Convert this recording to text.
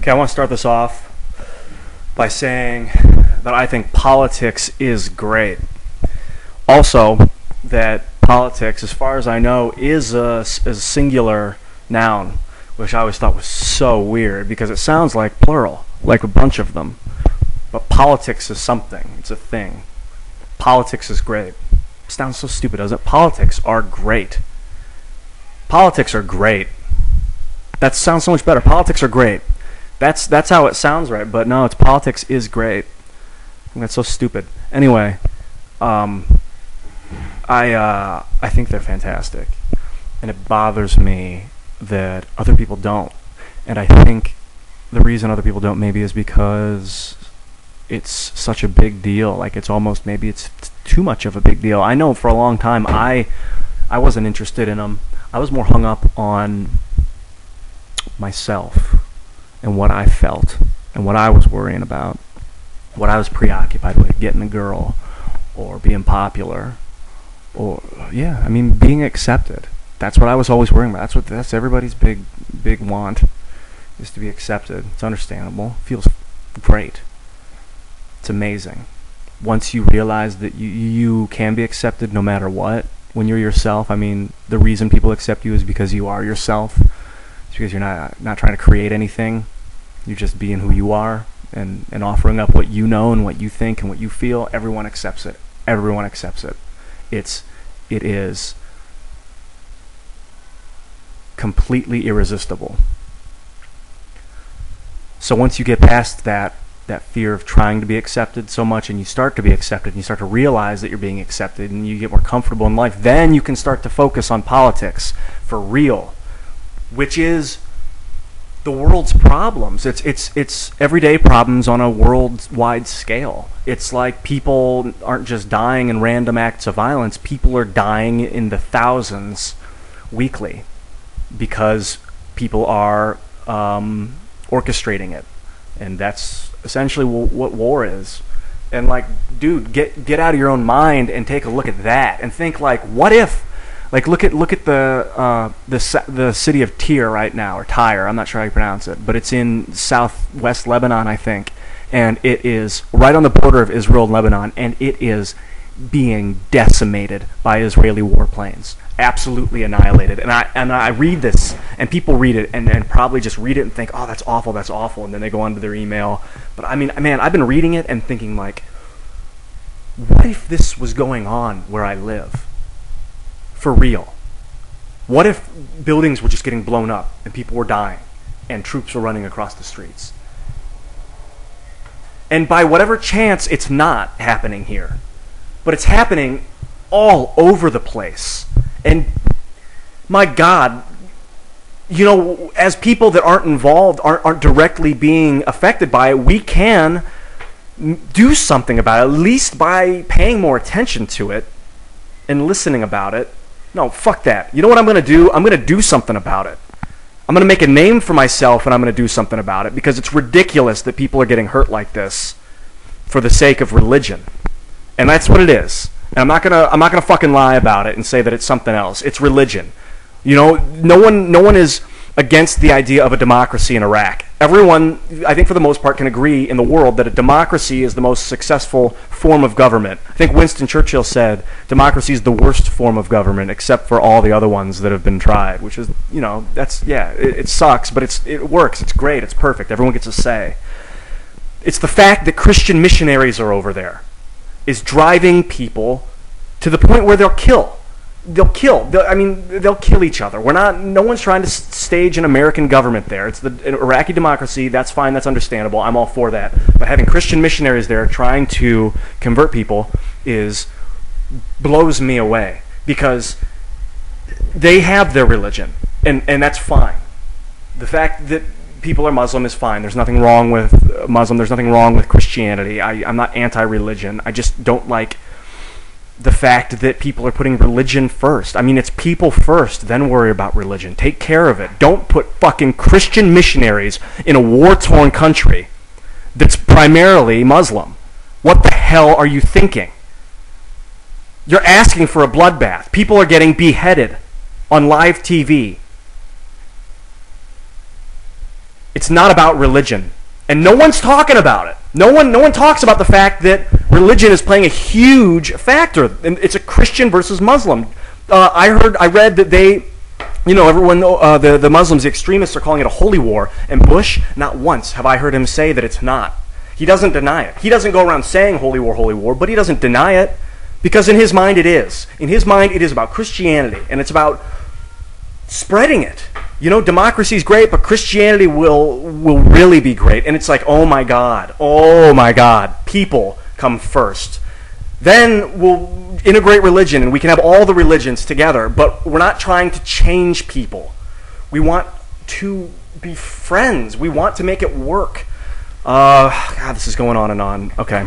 Okay, I want to start this off by saying that I think politics is great. Also, that politics, as far as I know, is a singular noun, which I always thought was so weird because it sounds like plural, like a bunch of them. But politics is something. It's a thing. Politics is great. It sounds so stupid, doesn't it? Politics are great. Politics are great. That sounds so much better. Politics are great. That's how it sounds, right? But no, it's politics is great. That's so stupid. Anyway, I think they're fantastic, and it bothers me that other people don't. And I think the reason other people don't maybe is because it's such a big deal. Like maybe it's too much of a big deal. I know for a long time I wasn't interested in them. I was more hung up on myself and what I felt and what I was worrying about, what I was preoccupied with, getting a girl or being popular or being accepted. That's what I was always worrying about. That's everybody's big want, is to be accepted. It's understandable. It feels great. It's amazing. Once you realize that you can be accepted no matter what, when you're yourself. I mean, the reason people accept you is because you are yourself. It's because you're not trying to create anything. You're just being who you are and offering up what you know and what you think and what you feel. Everyone accepts it. Everyone accepts it. It is completely irresistible. So once you get past that fear of trying to be accepted so much, and you start to be accepted, and you start to realize that you're being accepted, and you get more comfortable in life, then you can start to focus on politics for real, which is the world's problems. It's everyday problems on a worldwide scale. It's like people aren't just dying in random acts of violence. People are dying in the thousands weekly because people are orchestrating it. And that's essentially what war is. And like, dude, get out of your own mind and take a look at that and think like, what if? Like, look at the city of Tyre right now, or Tyre. I'm not sure how you pronounce it, but it's in southwest Lebanon, I think, and it is right on the border of Israel and Lebanon, and it is being decimated by Israeli warplanes. Absolutely annihilated. And I read this, and people read it and probably just read it and think, oh, that's awful, and then they go onto their email. But I mean, man, I've been reading it and thinking like, what if this was going on where I live? For real. What if buildings were just getting blown up and people were dying and troops were running across the streets? And by whatever chance, it's not happening here. But it's happening all over the place. And my God, you know, as people that aren't involved, aren't directly being affected by it, we can do something about it, at least by paying more attention to it and listening about it. No, fuck that. You know what I'm going to do? I'm going to do something about it. I'm going to make a name for myself, and I'm going to do something about it, because it's ridiculous that people are getting hurt like this for the sake of religion. And that's what it is. And I'm not gonna fucking lie about it and say that it's something else. It's religion. You know, no one is against the idea of a democracy in Iraq. Everyone, I think for the most part, can agree in the world that a democracy is the most successful form of government. I think Winston Churchill said democracy is the worst form of government except for all the other ones that have been tried, which is, you know, that's, yeah, it sucks, but it works, it's great, it's perfect, everyone gets a say. It's the fact that Christian missionaries are over there is driving people to the point where they'll kill. They'll kill each other. No one's trying to stage an American government there. It's the Iraqi democracy. That's fine. That's understandable. I'm all for that. But having Christian missionaries there trying to convert people blows me away, because they have their religion, and that's fine. The fact that people are Muslim is fine. There's nothing wrong with Muslim. There's nothing wrong with Christianity. I'm not anti-religion. I just don't like the fact that people are putting religion first. I mean, it's people first, then worry about religion. Take care of it. Don't put fucking Christian missionaries in a war-torn country that's primarily Muslim. What the hell are you thinking? You're asking for a bloodbath. People are getting beheaded on live TV. It's not about religion. And no one's talking about it. No one talks about the fact that religion is playing a huge factor. And it's a Christian versus Muslim. I read that they, everyone, the Muslims, the extremists are calling it a holy war. And Bush, not once have I heard him say that it's not. He doesn't deny it. He doesn't go around saying holy war, but he doesn't deny it. Because in his mind it is. In his mind it is about Christianity. And it's about spreading it. Democracy is great, but Christianity will really be great. And it's like, oh my God, people come first. Then we'll integrate religion, and we can have all the religions together, but we're not trying to change people. We want to be friends. We want to make it work. God, this is going on and on. Okay.